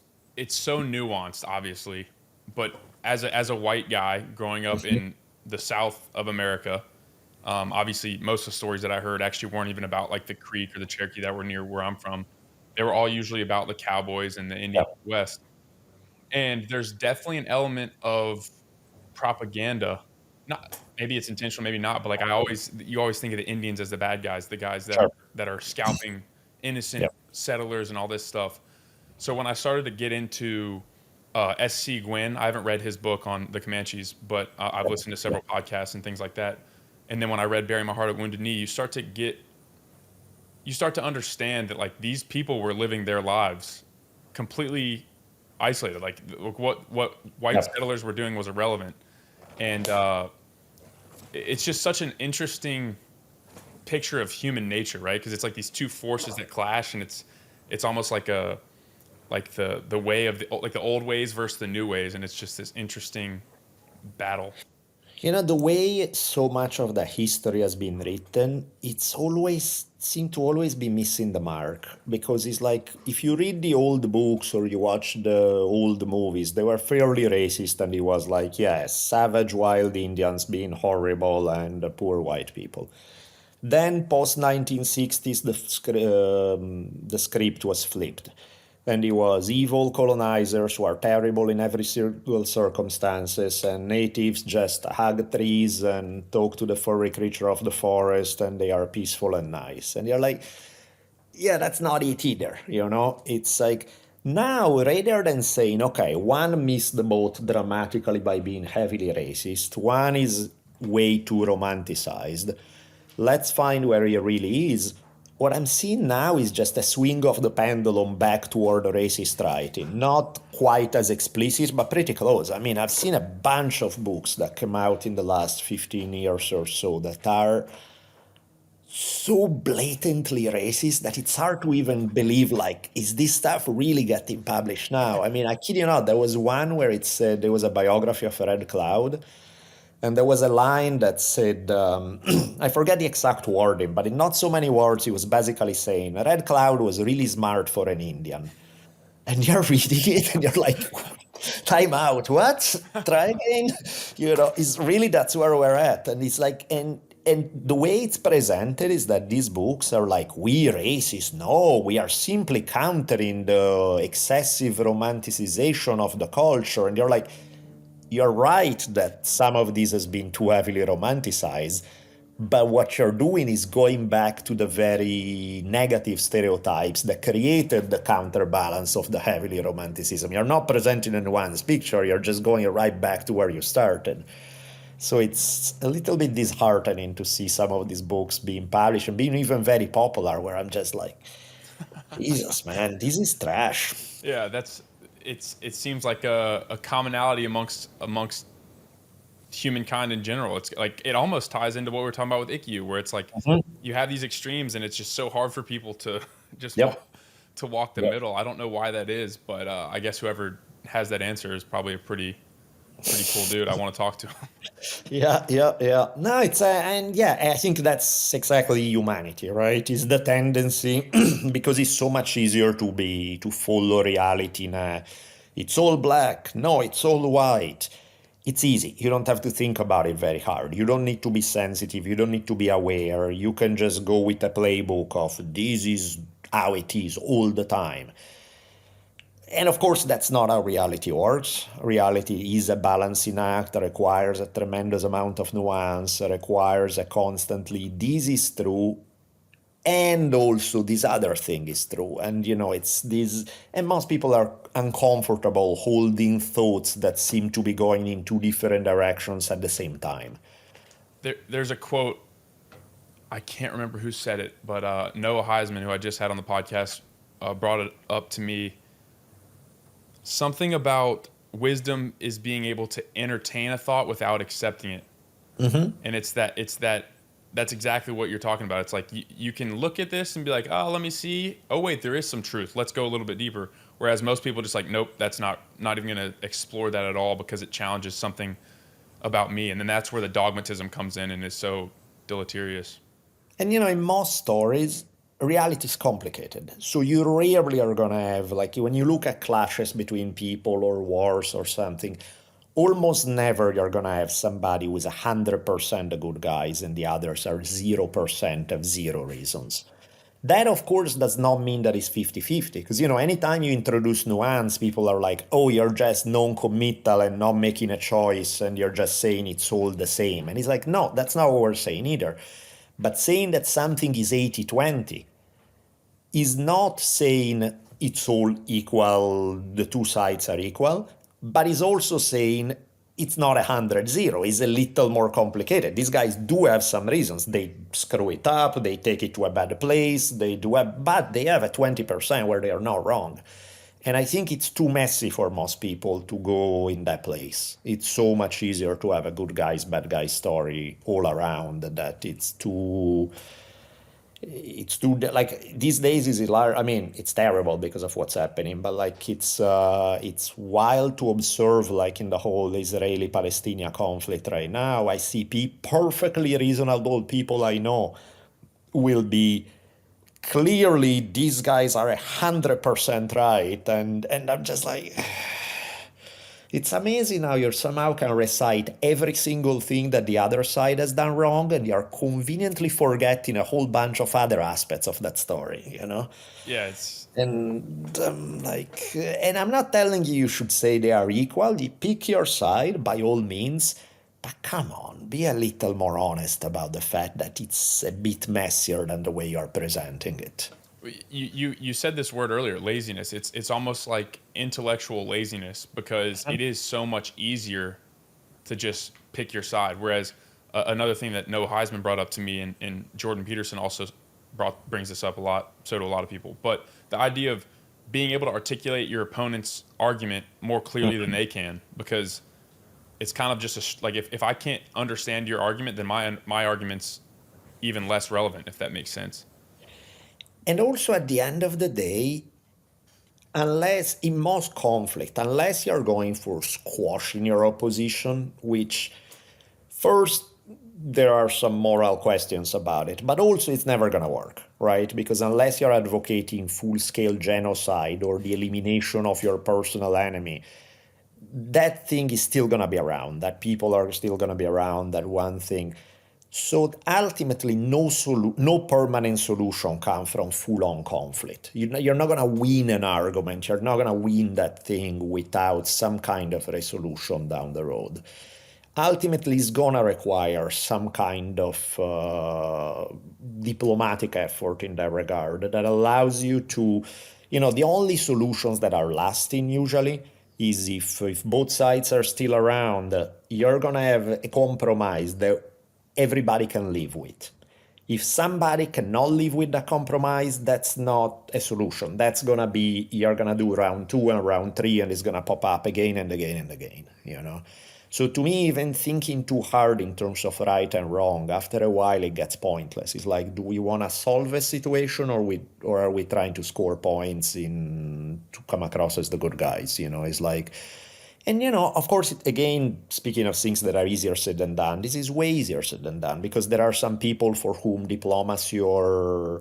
so nuanced, obviously, but as a white guy growing up in the South of America, obviously most of the stories that I heard actually weren't even about like the Creek or the Cherokee that were near where I'm from. They were all usually about the cowboys and the Yeah, Indians of the West. And there's definitely an element of propaganda. Not maybe it's intentional, maybe not, but like you always think of the Indians as the bad guys, the guys sure. that are scalping Yeah, innocent settlers and all this stuff. So when I started to get into SC Gwynn, I haven't read his book on the Comanches, but I've listened to yeah. several podcasts and things like that. And then when I read "Bury My Heart at Wounded Knee," you start to understand that like these people were living their lives completely isolated. Like what white Yeah. settlers were doing was irrelevant, and it's just such an interesting picture of human nature, right? Because it's like these two forces that clash, and it's almost like a like the way of like the old ways versus the new ways, and it's just this interesting battle. The way so much of the history has been written, it's always seem to always be missing the mark because it's like if you read the old books or you watch the old movies, they were fairly racist and it was like, yes, savage wild Indians being horrible and poor white people. Then post 1960s, the script was flipped. And it was evil colonizers who are terrible in every single circumstances, and natives just hug trees and talk to the furry creature of the forest, and they are peaceful and nice. And you're like, yeah, that's not it either. It's like now, rather than saying, okay, one missed the boat dramatically by being heavily racist, one is way too romanticized, let's find where he really is. What I'm seeing now is just a swing of the pendulum back toward racist writing. Not quite as explicit, but pretty close. I mean, I've seen a bunch of books that came out in the last 15 years or so that are so blatantly racist that it's hard to even believe, like, is this stuff really getting published now? I mean, I kid you not, there was one where it said there was a biography of Red Cloud, and there was a line that said, I forget the exact wording, but in not so many words, he was basically saying Red Cloud was really smart for an Indian. And you're reading it and you're like, time out, what? Try again? It's really that's where we're at. And it's like, and the way it's presented is that these books are like, we racist. No, we are simply countering the excessive romanticization of the culture. And you're like, you're right that some of this has been too heavily romanticized, but what you're doing is going back to the very negative stereotypes that created the counterbalance of the heavily romanticism. You're not presenting a nuanced picture, you're just going right back to where you started. So it's a little bit disheartening to see some of these books being published and being even very popular, where I'm just like, Jesus, man, this is trash. Yeah, it seems like a commonality amongst humankind in general. It's like it almost ties into what we are talking about with ICU, where it's like Mhm. you have these extremes, and it's just so hard for people to just Yep. walk the Yep. middle. I don't know why that is, but I guess whoever has that answer is probably a pretty cool dude. I want to talk to him. Yeah, yeah, yeah. No, and yeah, I think that's exactly humanity, right? It's the tendency because it's so much easier to follow reality now. It's all black. No, it's all white. It's easy. You don't have to think about it very hard. You don't need to be sensitive. You don't need to be aware. You can just go with a playbook of this is how it is all the time. And of course, that's not how reality works. Reality is a balancing act, requires a tremendous amount of nuance, requires a constantly, this is true, and also this other thing is true. And, it's this, and most people are uncomfortable holding thoughts that seem to be going in two different directions at the same time. There's a quote. I can't remember who said it, but Noah Heisman, who I just had on the podcast, brought it up to me. Something about wisdom is being able to entertain a thought without accepting it, and it's that that's exactly what you're talking about. It's like you can look at this and be like, oh, let me see. Oh, wait, there is some truth. Let's go a little bit deeper. Whereas most people just like, nope, that's not even going to explore that at all because it challenges something about me. And then that's where the dogmatism comes in and is so deleterious. And in most stories, reality is complicated. So you rarely are gonna have, like, when you look at clashes between people or wars or something, almost never you're gonna have somebody who's 100% the good guys and the others are 0% of zero reasons. That, of course, does not mean that it's 50-50, because, anytime you introduce nuance, people are like, oh, you're just non-committal and not making a choice, and you're just saying it's all the same. And it's like, no, that's not what we're saying either. But saying that something is 80-20 is not saying it's all equal, the two sides are equal, but is also saying it's not 100-0. It's a little more complicated. These guys do have some reasons. They screw it up, they take it to a bad place, but they have a 20% where they are not wrong. And I think it's too messy for most people to go in that place. It's so much easier to have a good guys, bad guys story all around that it's too like these days is hilarious. I mean, it's terrible because of what's happening, but like it's wild to observe, like in the whole Israeli-Palestinian conflict right now. I see perfectly reasonable people I know will be clearly these guys are 100% right, and I'm just like, it's amazing how you somehow can recite every single thing that the other side has done wrong, and you're conveniently forgetting a whole bunch of other aspects of that story. Yeah, it's And I'm not telling you should say they are equal. You pick your side by all means, but come on, be a little more honest about the fact that it's a bit messier than the way you're presenting it. you said this word earlier, laziness. It's almost like intellectual laziness because it is so much easier to just pick your side. Whereas another thing that Noah Heisman brought up to me, and Jordan Peterson also brings this up a lot, so do a lot of people. But the idea of being able to articulate your opponent's argument more clearly than they can, because it's kind of just like if I can't understand your argument, then my argument's even less relevant, if that makes sense. And also, at the end of the day, unless in most conflict, unless you're going for squashing your opposition, which first there are some moral questions about it, but also it's never going to work, right? Because unless you're advocating full-scale genocide or the elimination of your personal enemy, that thing is still going to be around, that people are still going to be around, that one thing. So ultimately, no permanent solution comes from full-on conflict. You're not going to win an argument. You're not going to win that thing without some kind of resolution down the road. Ultimately, it's going to require some kind of diplomatic effort in that regard that allows you to, the only solutions that are lasting usually is if both sides are still around, you're going to have a compromise that everybody can live with. If somebody cannot live with the compromise, that's not a solution. That's gonna be, you're gonna do round two and round three, and it's gonna pop up again and again and again. So to me, even thinking too hard in terms of right and wrong, after a while it gets pointless. It's like, do we want to solve a situation, or are we trying to score points to come across as the good guys? It's like, and of course, again, speaking of things that are easier said than done, this is way easier said than done, because there are some people for whom diplomacy or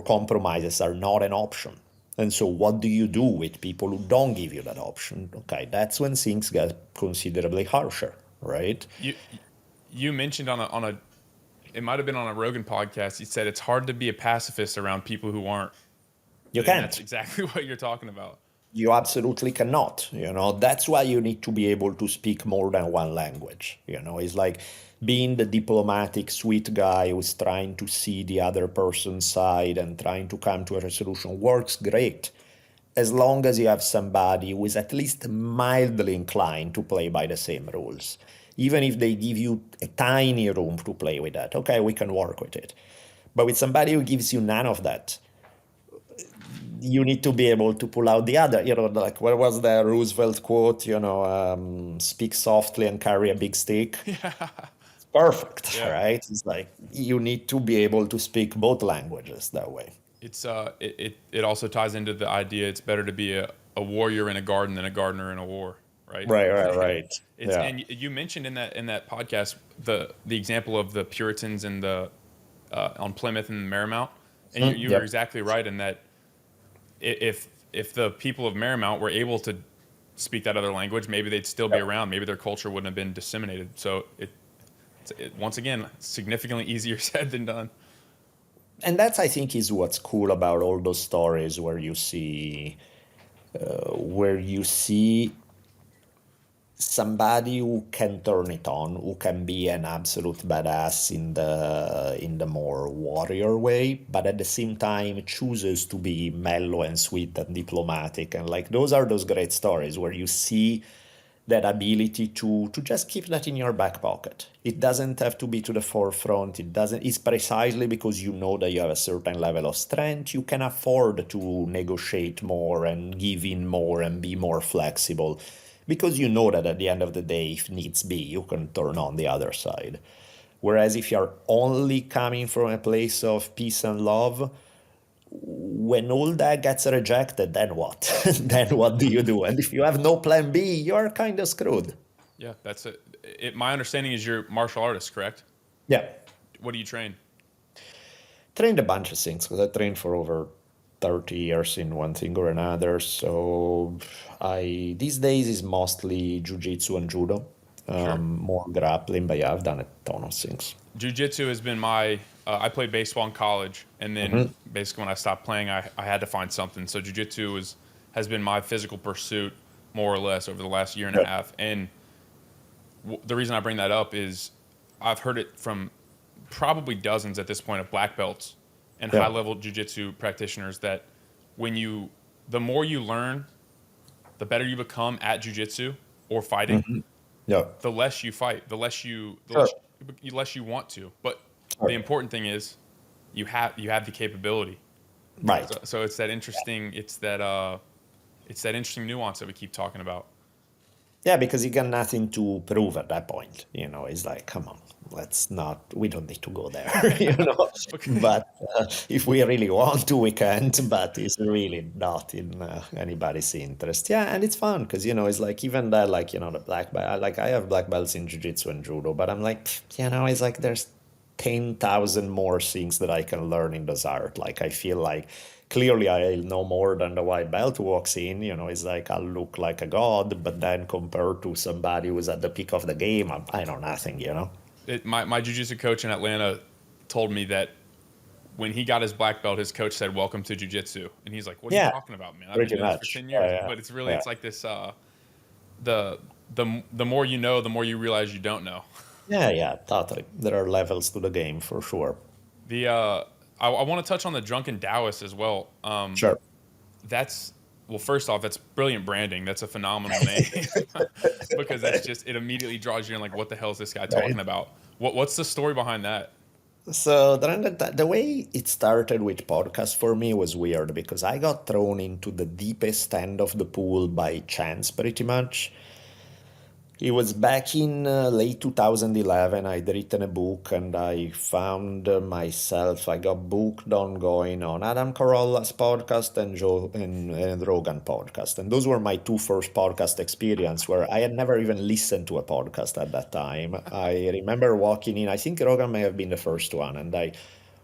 compromises are not an option. And so what do you do with people who don't give you that option? Okay, that's when things get considerably harsher, right? You mentioned on a it might have been on a Rogan podcast. You said it's hard to be a pacifist around people who aren't. You And that's can't. exactly what you're talking about. You absolutely cannot. That's why you need to be able to speak more than one language. It's like being the diplomatic sweet guy who's trying to see the other person's side and trying to come to a resolution works great, as long as you have somebody who is at least mildly inclined to play by the same rules. Even if they give you a tiny room to play with that, okay, we can work with it. But with somebody who gives you none of that, you need to be able to pull out the other. Like, what was the Roosevelt quote? Speak softly and carry a big stick. Perfect, Yeah. right? It's like you need to be able to speak both languages that way. It also ties into the idea it's better to be a warrior in a garden than a gardener in a war, right? Right, right, right. It's Yeah. and you mentioned in that podcast the example of the Puritans and the on Plymouth and Marymount, and you were Yep. exactly right in that if the people of Marymount were able to speak that other language, maybe they'd still be Yep. around. Maybe their culture wouldn't have been disseminated. So once again significantly easier said than done. And that's, I think, is what's cool about all those stories where you see somebody who can turn it on, who can be an absolute badass in the more warrior way, but at the same time chooses to be mellow and sweet and diplomatic. And like those are those great stories where you see that ability to just keep that in your back pocket. It doesn't have to be to the forefront. It doesn't, it's precisely because you know that you have a certain level of strength, you can afford to negotiate more and give in more and be more flexible because you know that at the end of the day, if needs be, you can turn on the other side. Whereas if you're only coming from a place of peace and love, when all that gets rejected, then what? Then what do you do? And if you have no plan B, you're kind of screwed. Yeah, that's it. My understanding is you're a martial artist, correct? Yeah. What do you train? Trained a bunch of things because I trained for over 30 years in one thing or another. So I these days is mostly jujitsu and judo, Sure. more grappling, but yeah, I've done a ton of things. Jiu-jitsu has been my I played baseball in college, and then Hmm. basically when I stopped playing, I had to find something. So jiu-jitsu has been my physical pursuit more or less over the last year and a Yeah. half. And the reason I bring that up is I've heard it from probably dozens at this point of black belts and Yeah. high-level jiu-jitsu practitioners that when you the more you learn, the better you become at jiu-jitsu or fighting, Hmm. Yeah. the less you fight, Sure. the less you want to. But the Sure. important thing is you have the capability. Right. So it's that interesting nuance that we keep talking about. Yeah, because you got nothing to prove at that point. It's like, come on, let's not, we don't need to go there, you know. Okay. But if we really want to, we can't, but it's really not in anybody's interest. Yeah, and it's fun because, it's like even that, like, the black belt, like I have black belts in jiu-jitsu and judo, but I'm like, it's like there's 10,000 more things that I can learn in this art. Like, I feel like clearly I know more than the white belt who walks in. It's like I look like a god, but then compared to somebody who's at the peak of the game, I know nothing. My jiu-jitsu coach in Atlanta told me that when he got his black belt, his coach said, "Welcome to jiu-jitsu," and he's like, "What are you Yeah, talking about, man? I've been pretty doing this for much. 10 years." Yeah, But it's really yeah, it's like this the the more you know, the more you realize you don't know. yeah, yeah, totally. There are levels to the game for sure. The I want to touch on the Drunken Taoist as well. Sure. That's well, first off, that's brilliant branding. That's a phenomenal name because that's just it immediately draws you in. Like, what the hell is this guy Right. talking about? What's the story behind that? So the way it started with podcast for me was weird because I got thrown into the deepest end of the pool by chance, pretty much. It was back in late 2011. I'd written a book and I found myself. I got booked on going on Adam Carolla's podcast and and Rogan podcast, and those were my two first podcast experience where I had never even listened to a podcast at that time. I remember walking in. I think Rogan may have been the first one, and I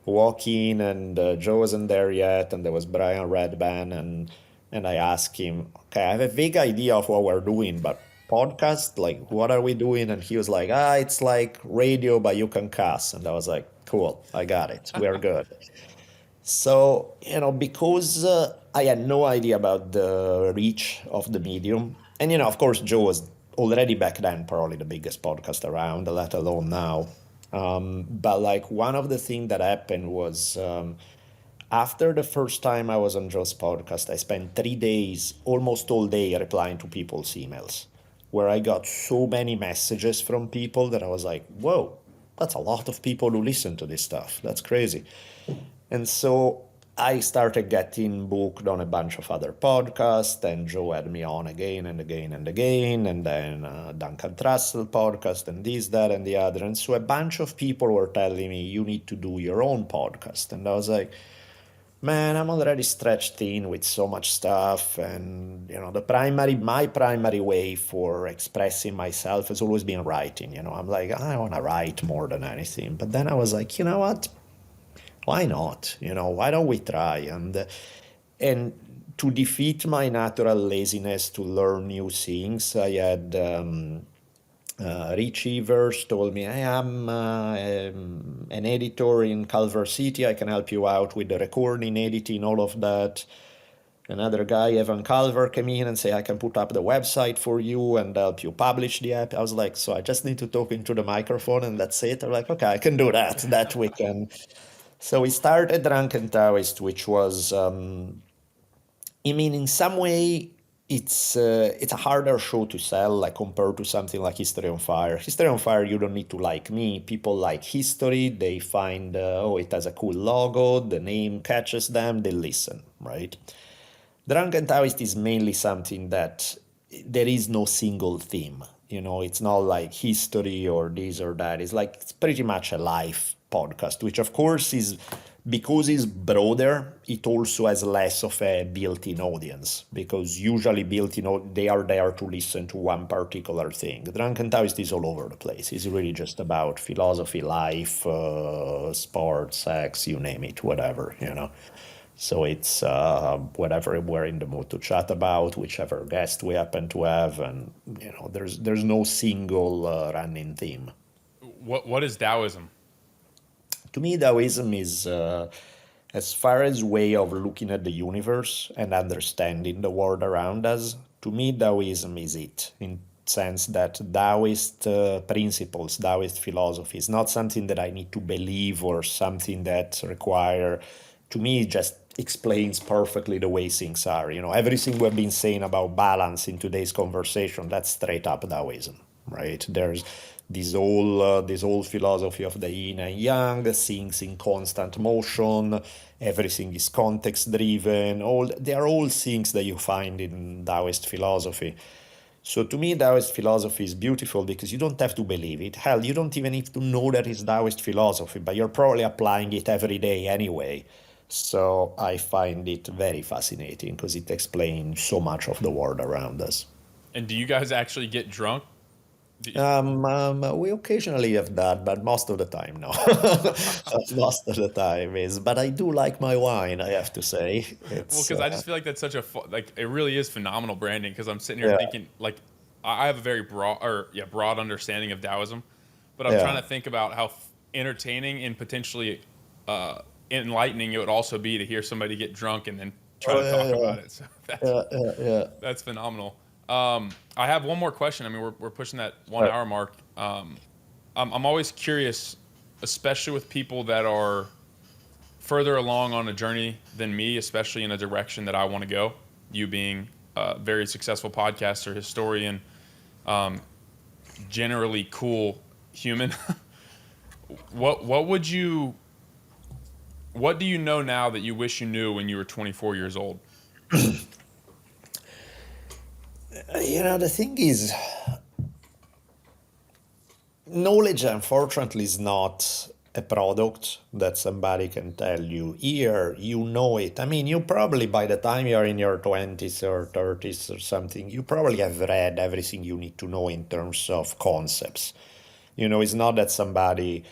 walk in and Joe wasn't there yet, and there was Brian Redban, and I asked him, okay, I have a vague idea of what we're doing, but podcast, like, what are we doing? And he was like, it's like radio, but you can cuss. And I was like, cool, I got it. We're good. So, because I had no idea about the reach of the medium, and, of course, Joe was already back then probably the biggest podcast around, let alone now. But like one of the things that happened was after the first time I was on Joe's podcast, I spent 3 days, almost all day, replying to people's emails, where I got so many messages from people that I was like, whoa, that's a lot of people who listen to this stuff. That's crazy. And so I started getting booked on a bunch of other podcasts, and Joe had me on again and again and again, and then Duncan Trussell podcast, and this, that, and the other. And so a bunch of people were telling me, you need to do your own podcast. And I was like, man, I'm already stretched thin with so much stuff. And, my primary way for expressing myself has always been writing. I'm like, I want to write more than anything. But then I was like, you know what? Why not? Why don't we try? And to defeat my natural laziness to learn new things, I had Rich Evers told me, I am an editor in Culver City. I can help you out with the recording, editing, all of that. Another guy, Evan Culver, came in and say, I can put up the website for you and help you publish the app. I was like, so I just need to talk into the microphone and that's it. They're like, okay, I can do that. That we can. So we started Drunken Taoist, which was, in some way, it's a harder show to sell, like compared to something like History on Fire. History on Fire, you don't need to like me. People like history. They find, oh, it has a cool logo. The name catches them. They listen, right? Drunken Taoist is mainly something that there is no single theme. It's not like history or this or that. It's pretty much a life podcast, which of course is because it's broader, it also has less of a built-in audience because usually built-in they are there to listen to one particular thing. Drunken Taoist is all over the place. It's really just about philosophy, life, sports, sex, you name it, whatever. So it's whatever we're in the mood to chat about, whichever guest we happen to have, and there's no single running theme. What is Taoism? To me, Taoism is, as far as way of looking at the universe and understanding the world around us, to me, Taoism is it, in sense that Taoist principles, Taoist philosophy is not something that I need to believe or something that require, to me, it just explains perfectly the way things are. Everything we've been saying about balance in today's conversation, that's straight up Taoism, right? There's this whole philosophy of the yin and yang, things in constant motion, everything is context driven. They are all things that you find in Taoist philosophy. So to me, Taoist philosophy is beautiful because you don't have to believe it. Hell, you don't even need to know that it's Taoist philosophy, but you're probably applying it every day anyway. So I find it very fascinating because it explains so much of the world around us. And do you guys actually get drunk? Do you- We occasionally have that, but most of the time, no. Most of the time is, but I do like my wine, I have to say. well, It's, because I just feel like that's such a like it really is phenomenal branding. Because I'm sitting here yeah, thinking like I have a very broad understanding of Taoism, but I'm trying yeah, to think about how entertaining and potentially uh, enlightening it would also be to hear somebody get drunk and then try oh, to talk yeah, about it. So that's yeah, yeah, yeah, that's phenomenal. I have one more question. I mean, we're pushing that one yeah. hour mark. I'm always curious, especially with people that are further along on a journey than me, especially in a direction that I want to go. You being a very successful podcaster, historian, um, generally cool human. What would you what do you know now that you wish you knew when you were 24 years old? The thing is, knowledge, unfortunately, is not a product that somebody can tell you, here, you know it. I mean, you probably, by the time you're in your 20s or 30s or something, you probably have read everything you need to know in terms of concepts. It's not that somebody,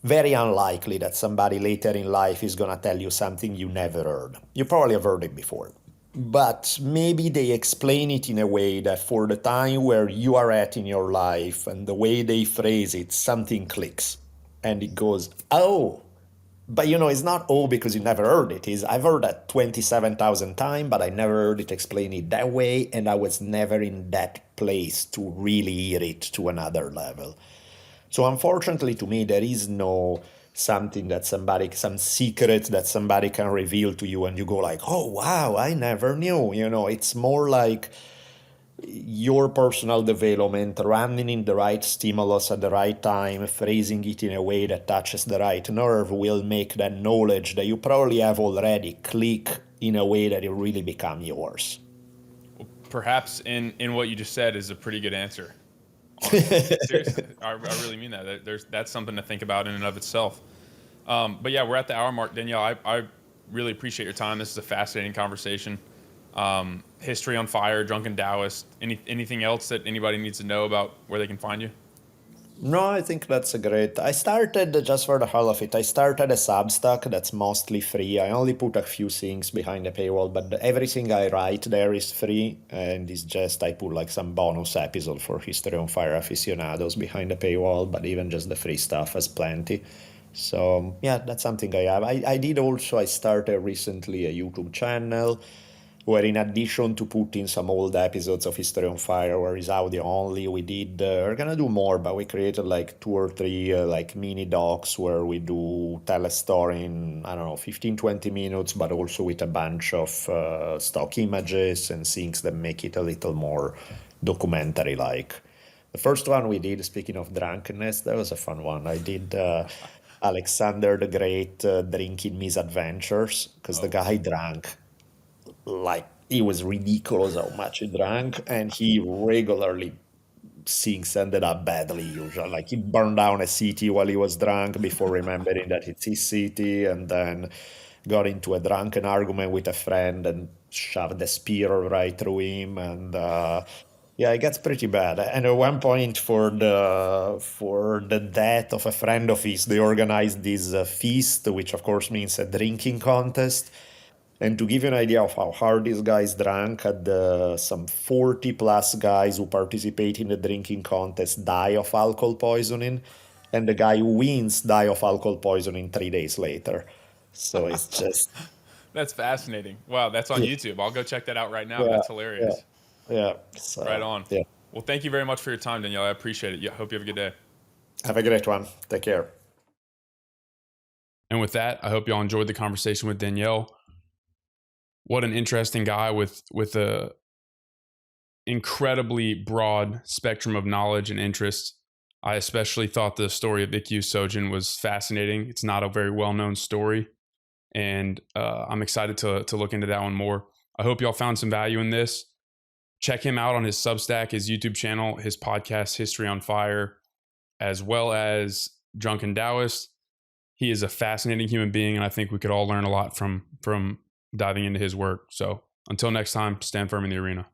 very unlikely that somebody later in life is going to tell you something you never heard. You probably have heard it before. But maybe they explain it in a way that for the time where you are at in your life and the way they phrase it, something clicks. And it goes, oh, but it's not oh because you never heard it. Is I've heard that 27,000 times, but I never heard it explain it that way, and I was never in that place to really hear it to another level. So unfortunately to me, there is no something that some secret that somebody can reveal to you and you go like, oh wow, I never knew. It's more like your personal development, running in the right stimulus at the right time, phrasing it in a way that touches the right nerve will make that knowledge that you probably have already click in a way that it really become yours. Perhaps in what you just said is a pretty good answer. Honestly, seriously, I really mean that. That's something to think about in and of itself. But yeah, we're at the hour mark, Danielle. I really appreciate your time. This is a fascinating conversation. History on Fire, Drunken Taoist. Anything else that anybody needs to know about where they can find you? No, I think that's a great. I started just for the hell of it. I started a Substack that's mostly free. I only put a few things behind the paywall, but everything I write there is free, and it's just I put like some bonus episode for History on Fire aficionados behind the paywall, but even just the free stuff has plenty. So yeah, that's something I have. I did also. I started recently a YouTube channel where in addition to putting some old episodes of History on Fire where it's audio only, we did, we're gonna do more, but we created like two or three like mini docs where we do tell a story in, I don't know, 15, 20 minutes, but also with a bunch of stock images and things that make it a little more documentary-like. The first one we did, speaking of drunkenness, that was a fun one. I did Alexander the Great drinking misadventures because the Oh, guy drank like it was ridiculous how much he drank, and he regularly things ended up badly usually. Like he burned down a city while he was drunk before remembering that it's his city, and then got into a drunken argument with a friend and shoved a spear right through him, and yeah, it gets pretty bad. And at one point, for the death of a friend of his, they organized this feast, which of course means a drinking contest. And to give you an idea of how hard these guys drank, some 40 plus guys who participate in the drinking contest die of alcohol poisoning, and the guy who wins die of alcohol poisoning 3 days later. So it's just, that's fascinating. Wow, that's on yeah, YouTube. I'll go check that out right now. yeah, That's yeah, hilarious. yeah. Right So, on. yeah. Well, thank you very much for your time, Danielle. I appreciate it. Yeah, hope you have a good day. Have a great one. Take care. And with that, I hope y'all enjoyed the conversation with Danielle. What an interesting guy with a incredibly broad spectrum of knowledge and interest. I especially thought the story of Ikkyu Sojin was fascinating. It's not a very well-known story, and I'm excited to look into that one more. I hope y'all found some value in this. Check him out on his Substack, his YouTube channel, his podcast, History on Fire, as well as Drunken Taoist. He is a fascinating human being, and I think we could all learn a lot from diving into his work. So until next time, stand firm in the arena.